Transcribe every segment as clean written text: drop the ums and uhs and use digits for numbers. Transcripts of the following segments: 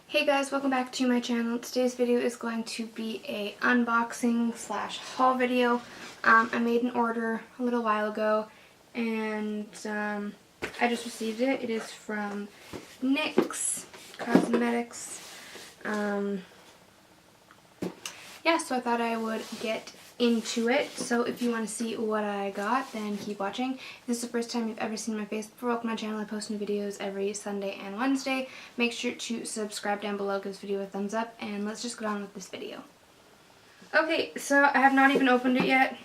Hey guys, welcome back to my channel. Today's video is going to be a unboxing slash haul video. I made an order a little while ago and I just received it. It is from Nyx Cosmetics. Yeah, so I thought I would get into it. So if you want to see what I got, then keep watching. If this is the first time you've ever seen my face before, welcome to my channel. I post new videos every Sunday and Wednesday. Make sure to subscribe down below, give this video a thumbs up, and let's just get on with this video. Okay, so I have not even opened it yet,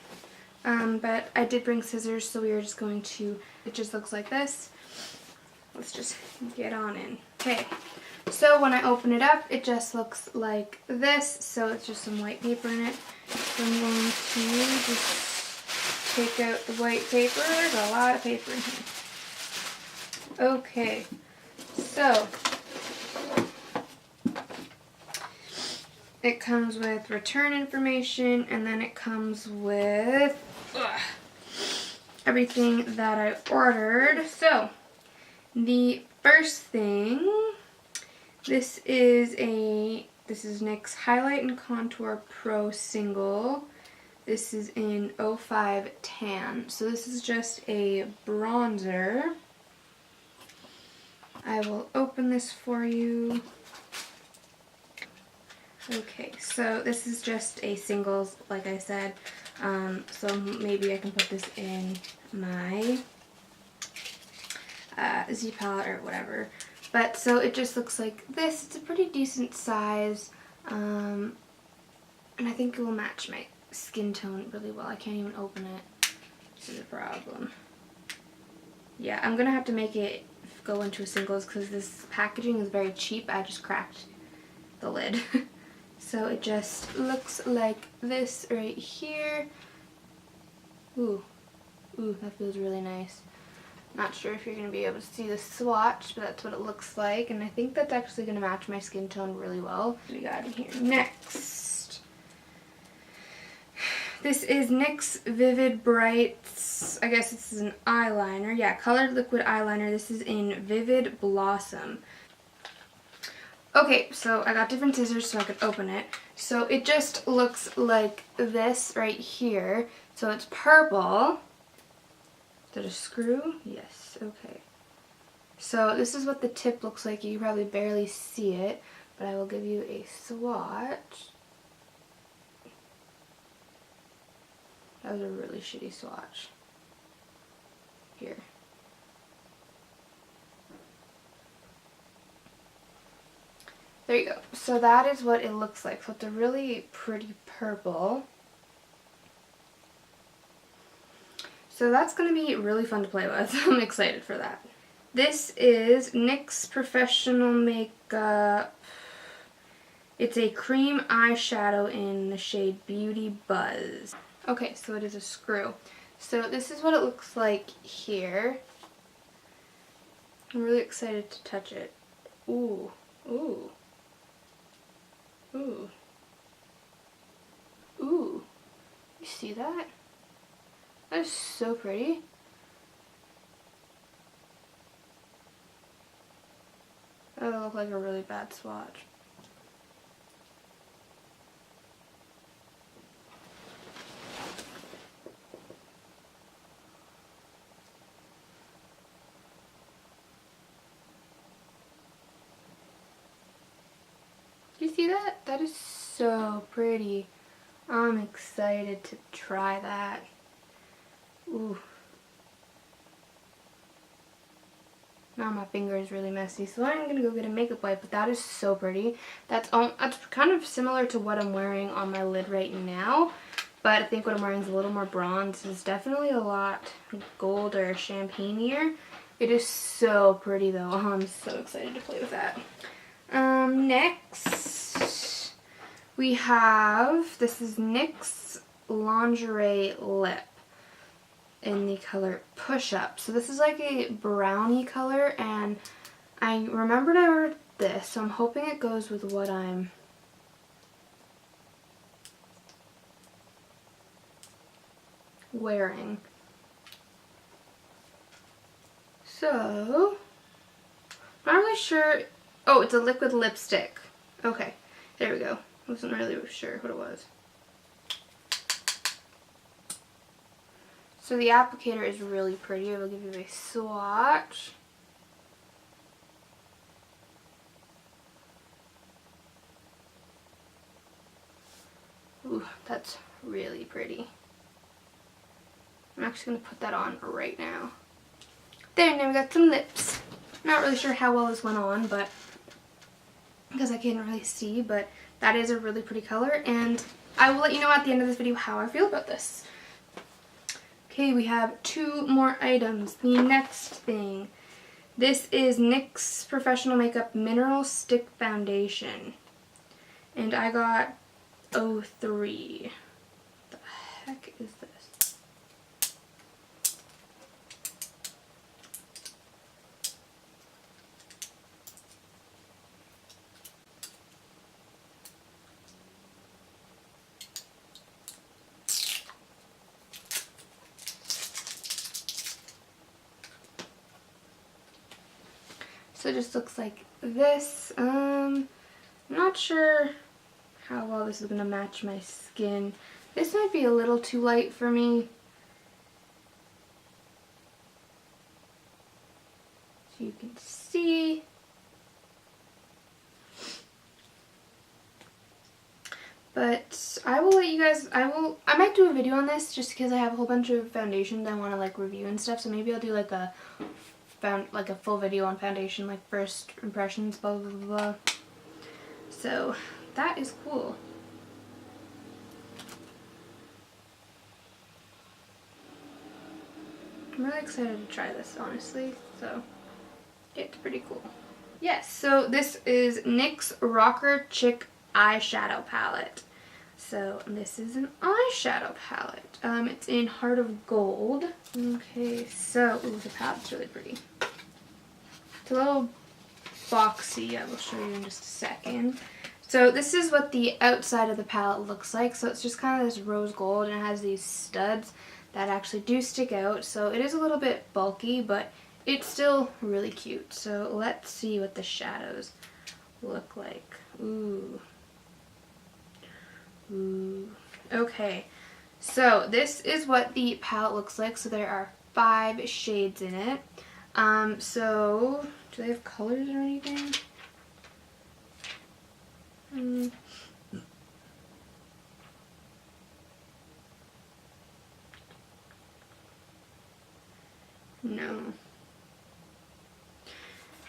but I did bring scissors, so we are just going to, it just looks like this. Let's just get on in. Okay. So when I open it up, it just looks like this. So it's just some white paper in it. So I'm going to just take out the white paper. There's a lot of paper in here. Okay, so it comes with return information, and then it comes with everything that I ordered. So the first thing, this is NYX Highlight and Contour Pro Single. This is in 05 Tan. So this is just a bronzer. I will open this for you. Okay, so this is just a singles, like I said. So maybe I can put this in my Z palette or whatever. But so it just looks like this. It's a pretty decent size, and I think it will match my skin tone really well. I can't even open it. This is a problem. Yeah, I'm gonna have to make it go into a singles because this packaging is very cheap. I just cracked the lid. So it just looks like this right here. Ooh, that feels really nice. Not sure if you're going to be able to see the swatch, but that's what it looks like. And I think that's actually going to match my skin tone really well. What we got in here next. This is NYX Vivid Brights. I guess this is an eyeliner. Yeah, colored liquid eyeliner. This is in Vivid Blossom. Okay, so I got different scissors so I could open it. So it just looks like this right here. So it's purple. Is that a screw? Yes, okay. So this is what the tip looks like. You probably barely see it, but I will give you a swatch. That was a really shitty swatch. Here. There you go. So that is what it looks like. So it's a really pretty purple. So that's going to be really fun to play with. I'm excited for that. This is NYX Professional Makeup. It's a cream eyeshadow in the shade Beauty Buzz. Okay, so it is a screw. So this is what it looks like here. I'm really excited to touch it. Ooh, ooh, ooh, ooh. You see that? That is so pretty. That'll look like a really bad swatch. Do you see that? That is so pretty. I'm excited to try that. Ooh. Now my finger is really messy, so I'm going to go get a makeup wipe, but that is so pretty. That's kind of similar to what I'm wearing on my lid right now, but I think what I'm wearing is a little more bronze. It's definitely a lot gold or champagne-ier. It is so pretty though. I'm so excited to play with that. Next, we have, this is NYX Lingerie Lip in the color Push Up. So this is like a brownie color, and I remembered I ordered this, so I'm hoping it goes with what I'm wearing. So, not really sure Oh, it's a liquid lipstick. Okay, there we go. I wasn't really sure what it was. So the applicator is really pretty. I will give you a swatch. Ooh, that's really pretty. I'm actually going to put that on right now. There, now we got some lips. Not really sure how well this went on, but because I can't really see, but that is a really pretty color, and I will let you know at the end of this video how I feel about this. Okay, we have 2 more items. The next thing. This is NYX Professional Makeup Mineral Stick Foundation. And I got 03. What the heck is this? So it just looks like this. I'm not sure how well this is going to match my skin. This might be a little too light for me. So you can see. But I will let you guys, I might do a video on this just because I have a whole bunch of foundations I want to like review and stuff. So maybe I'll do like a full video on foundation, like first impressions, blah blah blah blah. So that is cool. I'm really excited to try this, honestly. So it's pretty cool. Yes, so this is NYX Rocker Chick eyeshadow palette. So this is an eyeshadow palette. It's in Heart of Gold. Okay, so ooh, the palette's really pretty. It's a little boxy. I will show you in just a second. So this is what the outside of the palette looks like. So it's just kind of this rose gold, and it has these studs that actually do stick out. So it is a little bit bulky, but it's still really cute. So let's see what the shadows look like. Ooh. Ooh. Okay, so this is what the palette looks like. So there are 5 shades in it. So do they have colors or anything? No.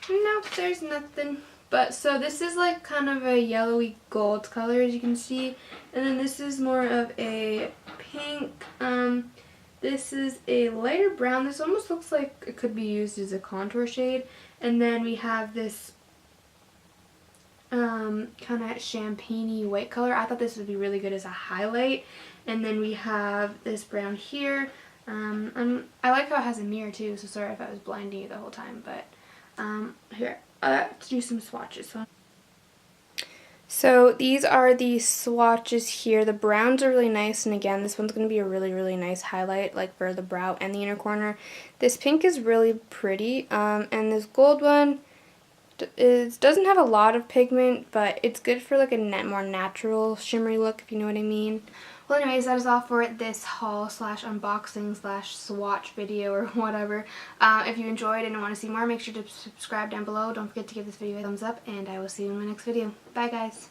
Nope, there's nothing. But so this is like kind of a yellowy gold color, as you can see, and then this is more of a pink. This is a lighter brown. This almost looks like it could be used as a contour shade, and then we have this kind of champagne-y white color. I thought this would be really good as a highlight, and then we have this brown here. I like how it has a mirror too, so sorry if I was blinding you the whole time, but here. Let's do some swatches. So these are the swatches here. The browns are really nice, and again, this one's going to be a really, really nice highlight, like for the brow and the inner corner. This pink is really pretty, and this gold one doesn't have a lot of pigment, but it's good for like a more natural shimmery look, if you know what I mean. Well, anyways, that is all for this haul / unboxing / swatch video or whatever. If you enjoyed and want to see more, make sure to subscribe down below. Don't forget to give this video a thumbs up, and I will see you in my next video. Bye, guys.